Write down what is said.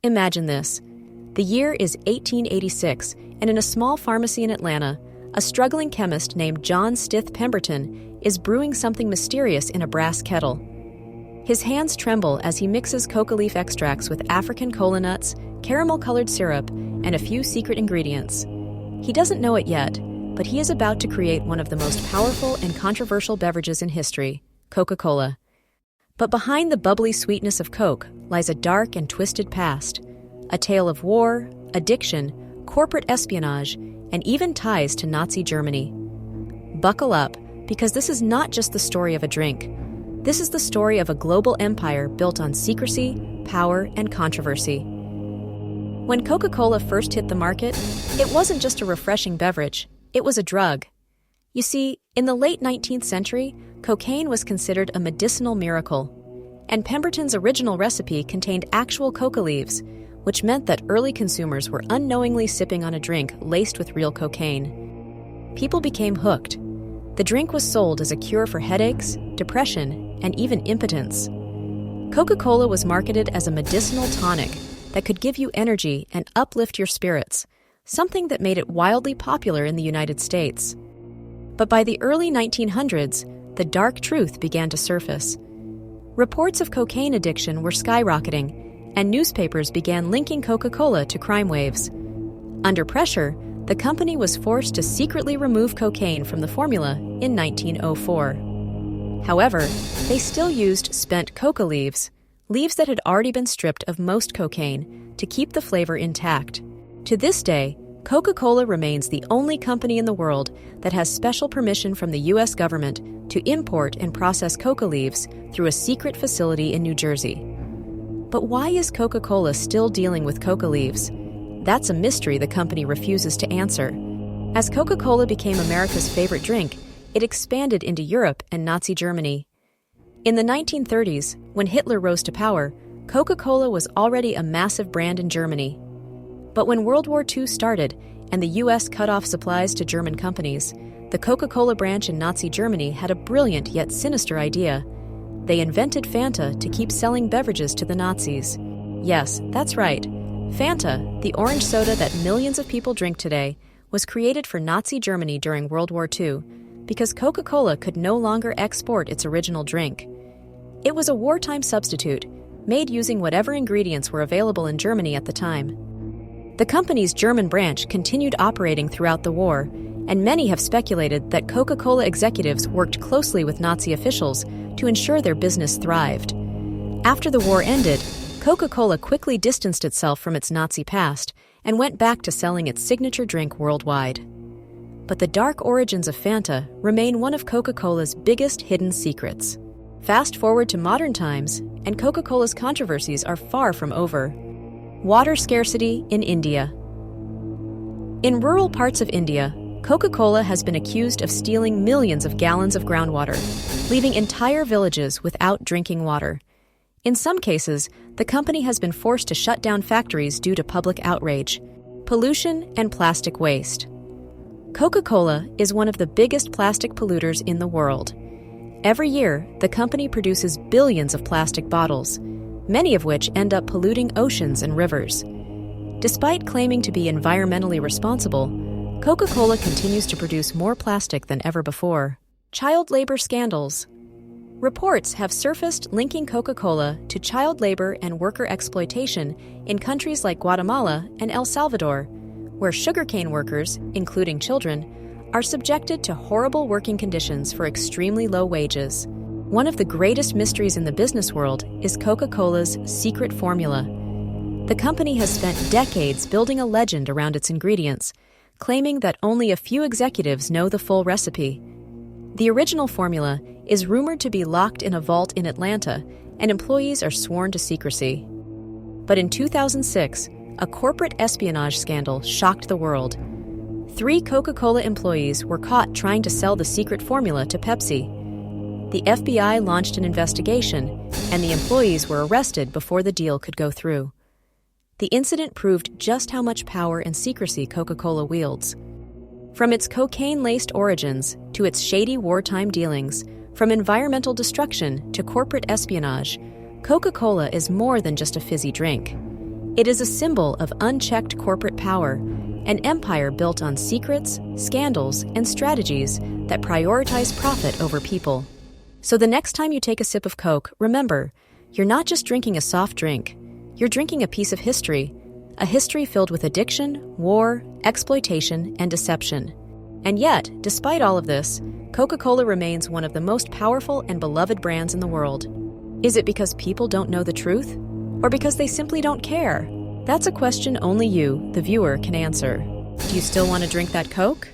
Imagine this. The year is 1886, and in a small pharmacy in Atlanta, a struggling chemist named John Stith Pemberton is brewing something mysterious in a brass kettle. His hands tremble as he mixes coca leaf extracts with African cola nuts, caramel-colored syrup, and a few secret ingredients. He doesn't know it yet, but he is about to create one of the most powerful and controversial beverages in history, Coca-Cola. But behind the bubbly sweetness of Coke lies a dark and twisted past, a tale of war, addiction, corporate espionage, and even ties to Nazi Germany. Buckle up, because this is not just the story of a drink. This is the story of a global empire built on secrecy, power, and controversy. When Coca-Cola first hit the market, it wasn't just a refreshing beverage, it was a drug. You see, in the late 19th century, cocaine was considered a medicinal miracle, and Pemberton's original recipe contained actual coca leaves, which meant that early consumers were unknowingly sipping on a drink laced with real cocaine. People became hooked. The drink was sold as a cure for headaches, depression, and even impotence. Coca-Cola was marketed as a medicinal tonic that could give you energy and uplift your spirits, something that made it wildly popular in the United States. But by the early 1900s, the dark truth began to surface. Reports of cocaine addiction were skyrocketing, and newspapers began linking Coca-Cola to crime waves. Under pressure, the company was forced to secretly remove cocaine from the formula in 1904. However, they still used spent coca leaves that had already been stripped of most cocaine, to keep the flavor intact. To this day, Coca-Cola remains the only company in the world that has special permission from the U.S. government to import and process coca leaves through a secret facility in New Jersey. But why is Coca-Cola still dealing with coca leaves? That's a mystery the company refuses to answer. As Coca-Cola became America's favorite drink, it expanded into Europe and Nazi Germany. In the 1930s, when Hitler rose to power, Coca-Cola was already a massive brand in Germany. But when World War II started and the U.S. cut off supplies to German companies, the Coca-Cola branch in Nazi Germany had a brilliant yet sinister idea. They invented Fanta to keep selling beverages to the Nazis. Yes, that's right. Fanta, the orange soda that millions of people drink today, was created for Nazi Germany during World War II because Coca-Cola could no longer export its original drink. It was a wartime substitute, made using whatever ingredients were available in Germany at the time. The company's German branch continued operating throughout the war, and many have speculated that Coca-Cola executives worked closely with Nazi officials to ensure their business thrived. After the war ended, Coca-Cola quickly distanced itself from its Nazi past and went back to selling its signature drink worldwide. But the dark origins of Fanta remain one of Coca-Cola's biggest hidden secrets. Fast forward to modern times, and Coca-Cola's controversies are far from over. Water scarcity in India. In rural parts of India, Coca-Cola has been accused of stealing millions of gallons of groundwater, leaving entire villages without drinking water. In some cases, the company has been forced to shut down factories due to public outrage, pollution, and plastic waste. Coca-Cola is one of the biggest plastic polluters in the world. Every year, the company produces billions of plastic bottles, many of which end up polluting oceans and rivers. Despite claiming to be environmentally responsible, Coca-Cola continues to produce more plastic than ever before. Child labor scandals. Reports have surfaced linking Coca-Cola to child labor and worker exploitation in countries like Guatemala and El Salvador, where sugarcane workers, including children, are subjected to horrible working conditions for extremely low wages. One of the greatest mysteries in the business world is Coca-Cola's secret formula. The company has spent decades building a legend around its ingredients, claiming that only a few executives know the full recipe. The original formula is rumored to be locked in a vault in Atlanta, and employees are sworn to secrecy. But in 2006, a corporate espionage scandal shocked the world. 3 Coca-Cola employees were caught trying to sell the secret formula to Pepsi. The FBI launched an investigation, and the employees were arrested before the deal could go through. The incident proved just how much power and secrecy Coca-Cola wields. From its cocaine-laced origins to its shady wartime dealings, from environmental destruction to corporate espionage, Coca-Cola is more than just a fizzy drink. It is a symbol of unchecked corporate power, an empire built on secrets, scandals, and strategies that prioritize profit over people. So the next time you take a sip of Coke, remember, you're not just drinking a soft drink. You're drinking a piece of history, a history filled with addiction, war, exploitation, and deception. And yet, despite all of this, Coca-Cola remains one of the most powerful and beloved brands in the world. Is it because people don't know the truth? Or because they simply don't care? That's a question only you, the viewer, can answer. Do you still want to drink that Coke?